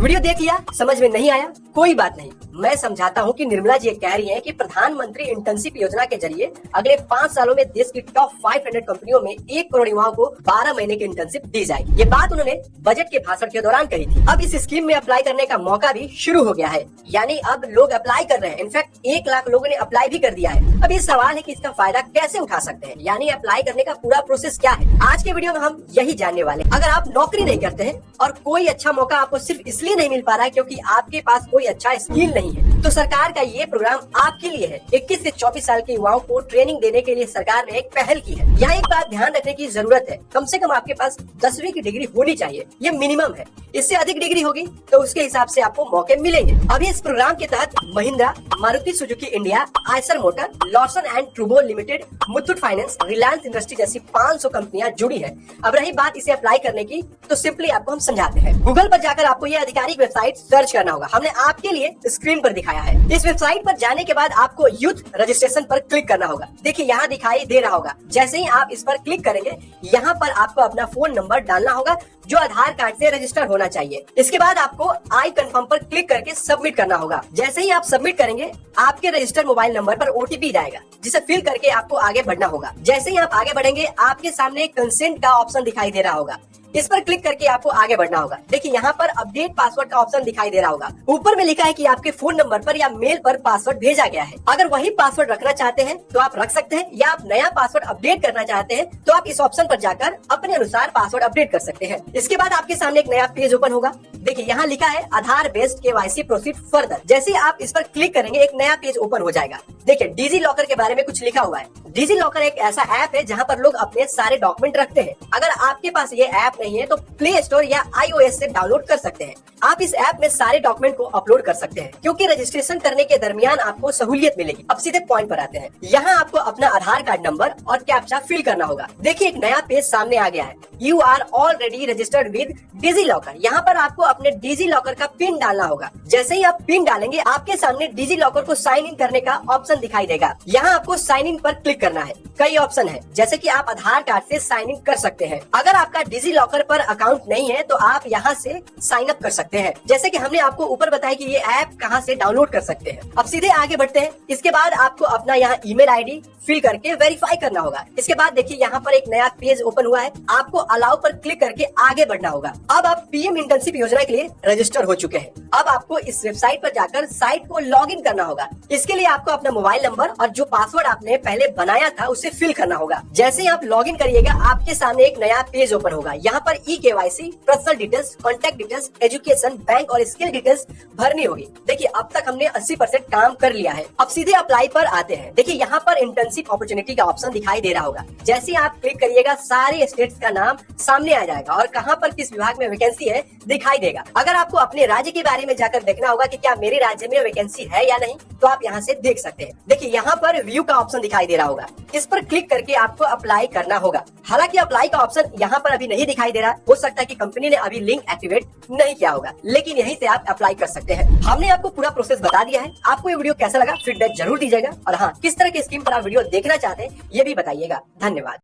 Video देख लिया, समझ में नहीं आया, कोई बात नहीं, मैं समझाता हूँ कि निर्मला जी कह रही हैं कि प्रधानमंत्री इंटर्नशिप योजना के जरिए अगले 5 सालों में देश की टॉप 500 कंपनियों में 1 करोड़ युवाओं को 12 महीने की इंटर्नशिप दी जाएगी। ये बात उन्होंने बजट के भाषण के दौरान कही थी। अब इस स्कीम में अप्लाई करने का मौका भी शुरू हो गया है, यानी अब लोग अप्लाई कर रहे हैं। इनफैक्ट 1 लाख लोगों ने अप्लाई भी कर दिया है। अब ये सवाल है कि इसका फायदा कैसे उठा सकते हैं, यानी अप्लाई करने का पूरा प्रोसेस क्या है। आज के वीडियो में हम यही जानने वाले हैं। अगर आप नौकरी नहीं करते हैं और कोई अच्छा मौका आपको सिर्फ इसलिए नहीं मिल पा रहा है क्योंकि आपके पास कोई अच्छा स्किल नहीं है, तो सरकार का ये प्रोग्राम आपके लिए है। 21 से 24 साल के युवाओं को ट्रेनिंग देने के लिए सरकार ने एक पहल की है। यहाँ एक बात ध्यान रखने की जरूरत है, कम से कम आपके पास 10वीं की डिग्री होनी चाहिए, ये मिनिमम है। इससे अधिक डिग्री होगी तो उसके हिसाब से आपको मौके मिलेंगे। अभी इस प्रोग्राम के तहत Mahindra, Maruti Suzuki India, Eicher motor, Larsen and ट्रूबो limited, Muthoot finance, Reliance industry जैसी 500 कंपनियां जुड़ी है। अब रही बात इसे अप्लाई करने की, तो सिंपली आपको हम समझाते हैं। गूगल पर जाकर आपको ये आधिकारिक वेबसाइट सर्च करना होगा, हमने आपके लिए स्क्रीन पर दिखाया है। इस वेबसाइट पर जाने के बाद आपको यूथ रजिस्ट्रेशन पर क्लिक करना होगा। देखिए यहाँ दिखाई दे रहा होगा। जैसे ही आप इस पर क्लिक करेंगे, यहाँ पर आपको अपना फोन नंबर डालना होगा जो आधार कार्ड से रजिस्टर होना चाहिए। इसके बाद आपको आई कंफर्म पर क्लिक करके सबमिट करना होगा। जैसे ही आप सबमिट करेंगे, आपके रजिस्टर्ड मोबाइल नंबर पर ओटीपी जाएगा, जिसे फिल करके आपको आगे बढ़ना होगा। जैसे ही आप आगे बढ़ेंगे, आपके सामने कंसेंट का ऑप्शन दिखाई दे रहा होगा। इस पर क्लिक करके आपको आगे बढ़ना होगा। देखिए यहाँ पर अपडेट पासवर्ड का ऑप्शन दिखाई दे रहा होगा। ऊपर में लिखा है कि आपके फोन नंबर पर या मेल पर पासवर्ड भेजा गया है। अगर वही पासवर्ड रखना चाहते हैं तो आप रख सकते हैं, या आप नया पासवर्ड अपडेट करना चाहते हैं तो आप इस ऑप्शन पर जाकर अपने अनुसार पासवर्ड अपडेट कर सकते हैं। इसके बाद आपके सामने एक नया पेज ओपन होगा। देखिए यहाँ लिखा है आधार बेस्ड केवाईसी प्रोसीड फर्दर। जैसे आप इस पर क्लिक करेंगे, एक नया पेज ओपन हो जाएगा। देखिए डिजी लॉकर के बारे में कुछ लिखा हुआ है। डिजी लॉकर एक ऐसा ऐप है जहाँ पर लोग अपने सारे डॉक्यूमेंट रखते हैं। अगर आपके पास ये ऐप नहीं है तो प्ले स्टोर या iOS से डाउनलोड कर सकते हैं। आप इस ऐप में सारे डॉक्यूमेंट को अपलोड कर सकते हैं, क्योंकि रजिस्ट्रेशन करने के दरमियान आपको सहूलियत मिलेगी। अब सीधे पॉइंट पर आते हैं। यहाँ आपको अपना आधार कार्ड नंबर और कैप्चा फिल करना होगा। देखिए एक नया पेज सामने आ गया है। You are already registered with DigiLocker. यहाँ पर आपको अपने डिजी लॉकर का पिन डालना होगा। जैसे ही आप पिन डालेंगे, आपके सामने डिजी लॉकर को साइन इन करने का ऑप्शन दिखाई देगा। यहाँ आपको साइन इन पर क्लिक करना है। कई ऑप्शन है, जैसे कि आप आधार कार्ड से साइन इन कर सकते हैं। अगर आपका डिजी लॉकर पर अकाउंट नहीं है तो आप यहाँ से साइन अप कर सकते हैं, जैसे कि हमने आपको ऊपर बताया कि ये ऐप कहाँ से डाउनलोड कर सकते हैं। अब सीधे आगे बढ़ते हैं। इसके बाद आपको अपना यहाँ ईमेल आईडी फिल करके वेरीफाई करना होगा। इसके बाद देखिए यहाँ पर एक नया पेज ओपन हुआ है। आपको अलाउ पर क्लिक करके आगे बढ़ना होगा। अब आप पीएम इंटर्नशिप योजना के लिए रजिस्टर हो चुके हैं। अब आपको इस वेबसाइट पर जाकर साइट को लॉग इन करना होगा। इसके लिए आपको अपना मोबाइल नंबर और जो पासवर्ड आपने पहले बनाया था उसे फिल करना होगा। जैसे ही आप लॉग इन करिएगा, आपके सामने एक नया पेज ओपन होगा। यहाँ पर e-KYC, personal details, contact details, education, bank और स्किल डिटेल्स भरनी होगी। देखिए अब तक हमने 80% काम कर लिया है। अब सीधे अप्लाई पर आते हैं। देखिए यहाँ पर इंटर्नशिप अपॉर्चुनिटी का ऑप्शन दिखाई दे रहा होगा। जैसे ही आप क्लिक करिएगा, सारे स्टेट्स का नाम सामने आ जाएगा और कहाँ पर किस विभाग में वैकेंसी है दिखाई देगा। अगर आपको अपने राज्य के बारे में जाकर देखना होगा कि क्या मेरे राज्य में वैकेंसी है या नहीं, तो आप यहाँ से देख सकते हैं। देखिए यहाँ पर व्यू का ऑप्शन दिखाई दे रहा होगा। इस पर क्लिक करके आपको अप्लाई करना होगा। हालांकि अप्लाई का ऑप्शन यहाँ पर अभी नहीं दिखाई दे रहा। हो सकता है कि कंपनी ने अभी लिंक एक्टिवेट नहीं किया होगा, लेकिन यहीं से आप अप्लाई कर सकते हैं। हमने आपको पूरा प्रोसेस बता दिया है। आपको ये वीडियो कैसा लगा, फीडबैक जरूर दीजिएगा, और हाँ, किस तरह की स्कीम पर आप वीडियो देखना चाहते हैं ये भी बताइएगा। धन्यवाद।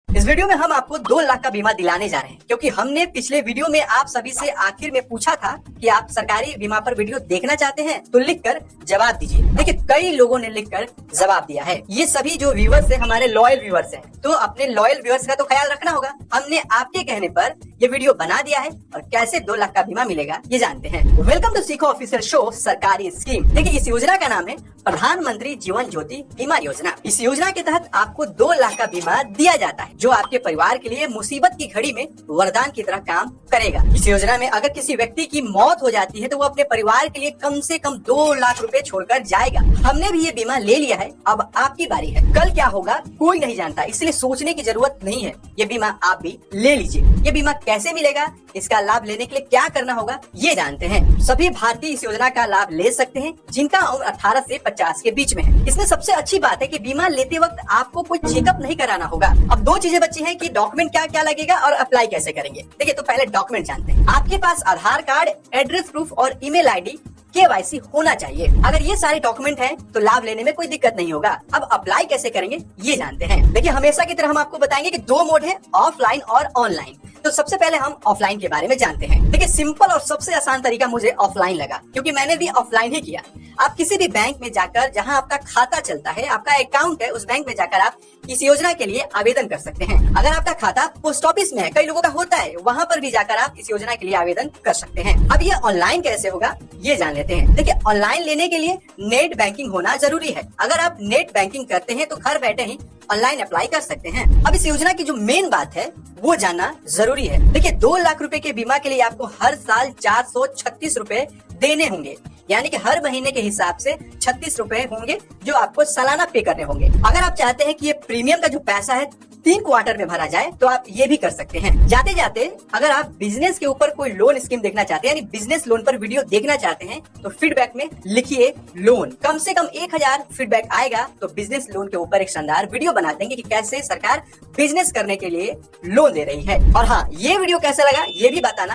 इस वीडियो में हम आपको 2 लाख का बीमा दिलाने जा रहे हैं, क्योंकि हमने पिछले वीडियो में आप सभी से आखिर में पूछा था कि आप सरकारी बीमा पर वीडियो देखना चाहते हैं, तो लिखकर जवाब दीजिए। देखिए कई लोगों ने लिखकर जवाब दिया है। ये सभी जो व्यूअर्स है हमारे लॉयल व्यूअर्स हैं, तो अपने लॉयल व्यूअर्स का तो ख्याल रखना होगा। हमने आपके कहने पर ये वीडियो बना दिया है, और कैसे 2 लाख का बीमा मिलेगा ये जानते हैं। वेलकम टू सीखो ऑफिशियल शो सरकारी स्कीम। देखिए इस योजना का नाम है प्रधानमंत्री जीवन ज्योति बीमा योजना। इस योजना के तहत आपको 2 लाख का बीमा दिया जाता है, जो आपके परिवार के लिए मुसीबत की घड़ी में वरदान की तरह काम करेगा। इस योजना में अगर किसी व्यक्ति की मौत हो जाती है तो वो अपने परिवार के लिए कम से कम 2 लाख रुपए छोड़कर जाएगा। हमने भी ये बीमा ले लिया है, अब आपकी बारी है। कल क्या होगा कोई नहीं जानता, इसलिए सोचने की जरूरत नहीं है। ये बीमा आप भी ले लीजिए। ये बीमा कैसे मिलेगा, इसका लाभ लेने के लिए क्या करना होगा, ये जानते हैं। सभी भारतीय इस योजना का लाभ ले सकते हैं जिनका उम्र 18 से 50 के बीच में है। इसमें सबसे अच्छी बात है कि बीमा लेते वक्त आपको कोई चेकअप नहीं कराना होगा। अब 2 चीजें बची हैं कि डॉक्यूमेंट क्या क्या लगेगा और अप्लाई कैसे करेंगे। देखिए तो पहले डॉक्यूमेंट जानते हैं। आपके पास आधार कार्ड, एड्रेस प्रूफ और ईमेल आईडी KYC होना चाहिए। अगर ये सारे डॉक्यूमेंट हैं तो लाभ लेने में कोई दिक्कत नहीं होगा। अब अप्लाई कैसे करेंगे ये जानते हैं। देखिए, हमेशा की तरह हम आपको बताएंगे कि 2 मोड है, ऑफलाइन और ऑनलाइन। तो सबसे पहले हम ऑफलाइन के बारे में जानते हैं। देखिए, सिंपल और सबसे आसान तरीका मुझे ऑफलाइन लगा, क्योंकि मैंने भी ऑफलाइन ही किया। आप किसी भी बैंक में जाकर, जहां आपका खाता चलता है, आपका अकाउंट है, उस बैंक में जाकर आप इस योजना के लिए आवेदन कर सकते हैं। अगर आपका खाता पोस्ट ऑफिस में है, कई लोगों का होता है, वहां पर भी जाकर आप इस योजना के लिए आवेदन कर सकते हैं। अब ये ऑनलाइन कैसे होगा ये जान लेते हैं। देखिए, ऑनलाइन लेने के लिए नेट बैंकिंग होना जरूरी है। अगर आप नेट बैंकिंग करते हैं तो घर बैठे ही ऑनलाइन अप्लाई कर सकते हैं। अब इस योजना की जो मेन बात है वो जानना जरूरी है। देखिए, 2 लाख रुपए के बीमा के लिए आपको हर साल 436 रुपए देने होंगे, यानी कि हर महीने के हिसाब से 36 रुपए होंगे जो आपको सालाना पे करने होंगे। अगर आप चाहते हैं कि ये प्रीमियम का जो पैसा है 3 क्वार्टर में भरा जाए तो आप ये भी कर सकते हैं। जाते जाते अगर आप बिजनेस के ऊपर कोई लोन स्कीम देखना चाहते हैं, यानी बिजनेस लोन पर वीडियो देखना चाहते हैं, तो फीडबैक में लिखिए लोन। कम से कम 1000 फीडबैक आएगा तो बिजनेस लोन के ऊपर एक शानदार वीडियो बना देंगे कि कैसे सरकार बिजनेस करने के लिए लोन दे रही है। और हाँ, ये वीडियो कैसा लगा ये भी बताना।